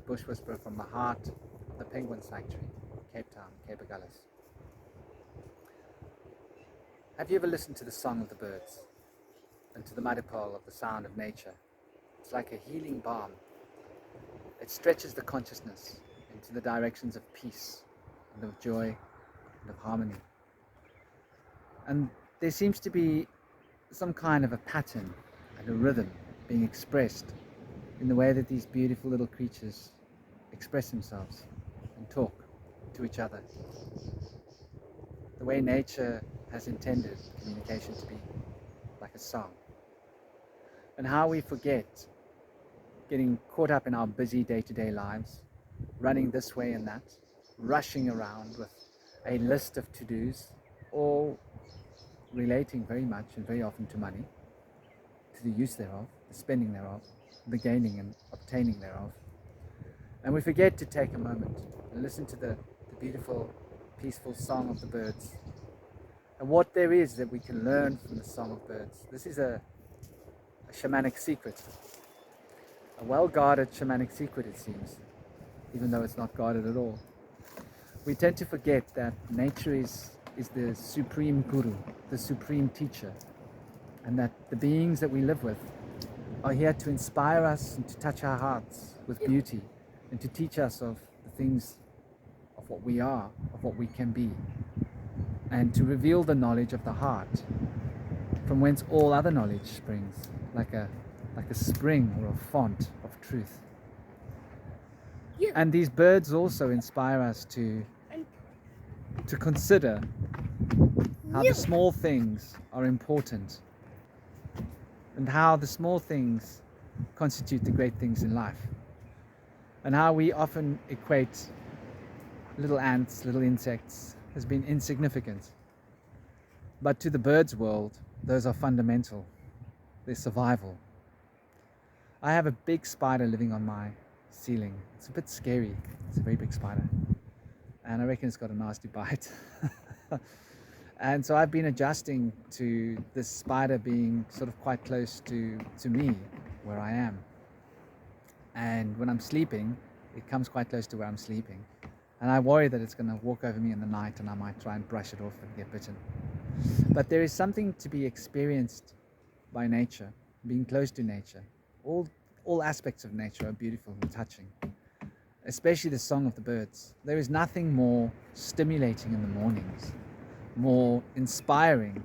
Bush Whisperer from the heart of the Penguin Sanctuary, Cape Town, Cape Agulhas. Have you ever listened to the song of the birds and to the madipole of the sound of nature? It's like a healing balm. It stretches the consciousness into the directions of peace and of joy and of harmony. And there seems to be some kind of a pattern and a rhythm being expressed in the way that these beautiful little creatures express themselves and talk to each other. The way nature has intended communication to be, like a song. And how we forget, getting caught up in our busy day-to-day lives, running this way and that, rushing around with a list of to-dos, all relating very much and very often to money, to the use thereof, the spending thereof, the gaining and obtaining thereof. And we forget to take a moment and listen to the beautiful, peaceful song of the birds, and what there is that we can learn from the song of birds. This is a shamanic secret, a well-guarded shamanic secret, it seems, even though it's not guarded at all. We tend to forget that nature is the supreme guru, the supreme teacher, and that the beings that we live with are here to inspire us and to touch our hearts with beauty and to teach us of the things of what we are, of what we can be, and to reveal the knowledge of the heart from whence all other knowledge springs, like a spring or a font of truth. And these birds also inspire us to consider how the small things are important and how the small things constitute the great things in life, and how we often equate little ants, little insects as being insignificant. But to the bird's world, those are fundamental. Their survival. I have a big spider living on my ceiling. It's a bit scary. It's a very big spider. And I reckon it's got a nasty bite. And so I've been adjusting to this spider being sort of quite close to me, where I am. And when I'm sleeping, it comes quite close to where I'm sleeping. And I worry that it's going to walk over me in the night and I might try and brush it off and get bitten. But there is something to be experienced by nature, being close to nature. All aspects of nature are beautiful and touching, especially the song of the birds. There is nothing more stimulating in the mornings, more inspiring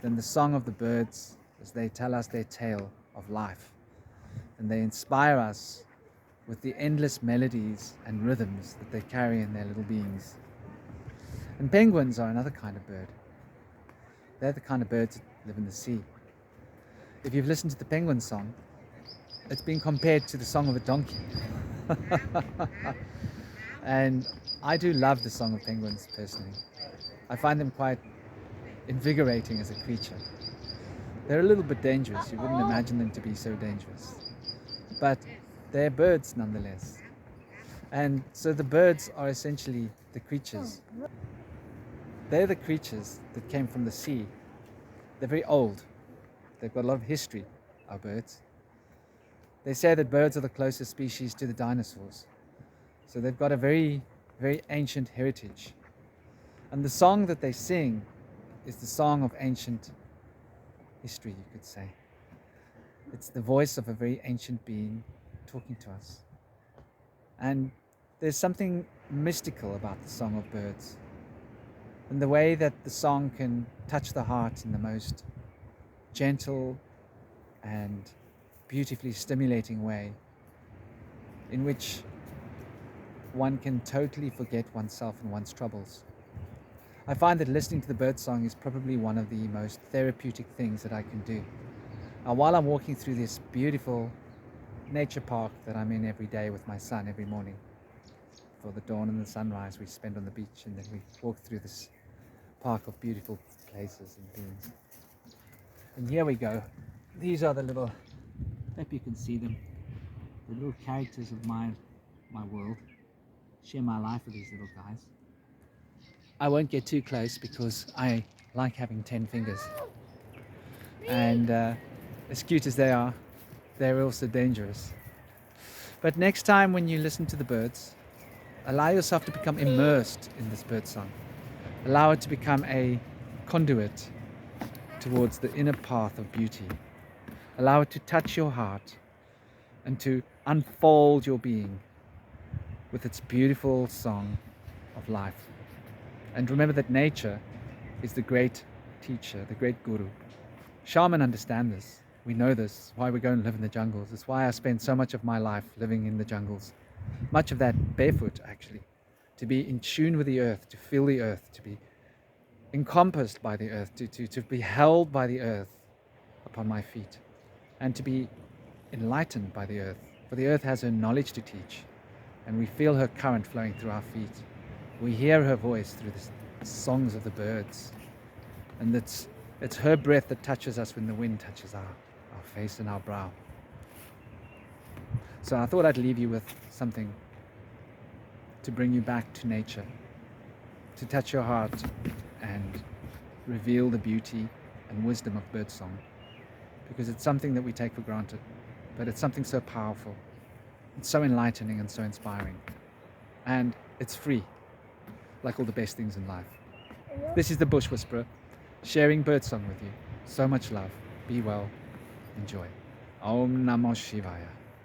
than the song of the birds as they tell us their tale of life. And they inspire us with the endless melodies and rhythms that they carry in their little beings. And penguins are another kind of bird. They're the kind of birds that live in the sea. If you've listened to the penguin song, it's been compared to the song of a donkey. And I do love the song of penguins personally. I find them quite invigorating as a creature. They're a little bit dangerous. You wouldn't imagine them to be so dangerous. But they're birds nonetheless. And so the birds are essentially the creatures. They're the creatures that came from the sea. They're very old. They've got a lot of history, our birds. They say that birds are the closest species to the dinosaurs. So they've got a very, very ancient heritage. And the song that they sing is the song of ancient history, you could say. It's the voice of a very ancient being talking to us. And there's something mystical about the song of birds, and the way that the song can touch the heart in the most gentle and beautifully stimulating way, in which one can totally forget oneself and one's troubles. I find that listening to the bird song is probably one of the most therapeutic things that I can do. Now, while I'm walking through this beautiful nature park that I'm in every day with my son every morning, for the dawn and the sunrise we spend on the beach, and then we walk through this park of beautiful places and beings. And here we go. These are the little, I hope you can see them, the little characters of my world. Share my life with these little guys. I won't get too close because I like having 10 fingers. And as cute as they are, they're also dangerous. But next time when you listen to the birds, allow yourself to become immersed in this bird song. Allow it to become a conduit towards the inner path of beauty. Allow it to touch your heart and to unfold your being with its beautiful song of life. And remember that nature is the great teacher, the great guru. Shaman understand this. We know this. Why we go and live in the jungles. It's why I spend so much of my life living in the jungles. Much of that barefoot, actually. To be in tune with the earth, to feel the earth, to be encompassed by the earth, to be held by the earth upon my feet, and to be enlightened by the earth. For the earth has her knowledge to teach, and we feel her current flowing through our feet. We hear her voice through the songs of the birds, and it's her breath that touches us when the wind touches our face and our brow. So I thought I'd leave you with something to bring you back to nature, to touch your heart and reveal the beauty and wisdom of birdsong, because it's something that we take for granted, but it's something so powerful, it's so enlightening and so inspiring, and it's free, like all the best things in life. This is the Bush Whisperer, sharing birdsong with you. So much love. Be well. Enjoy. Om Namo Shivaya.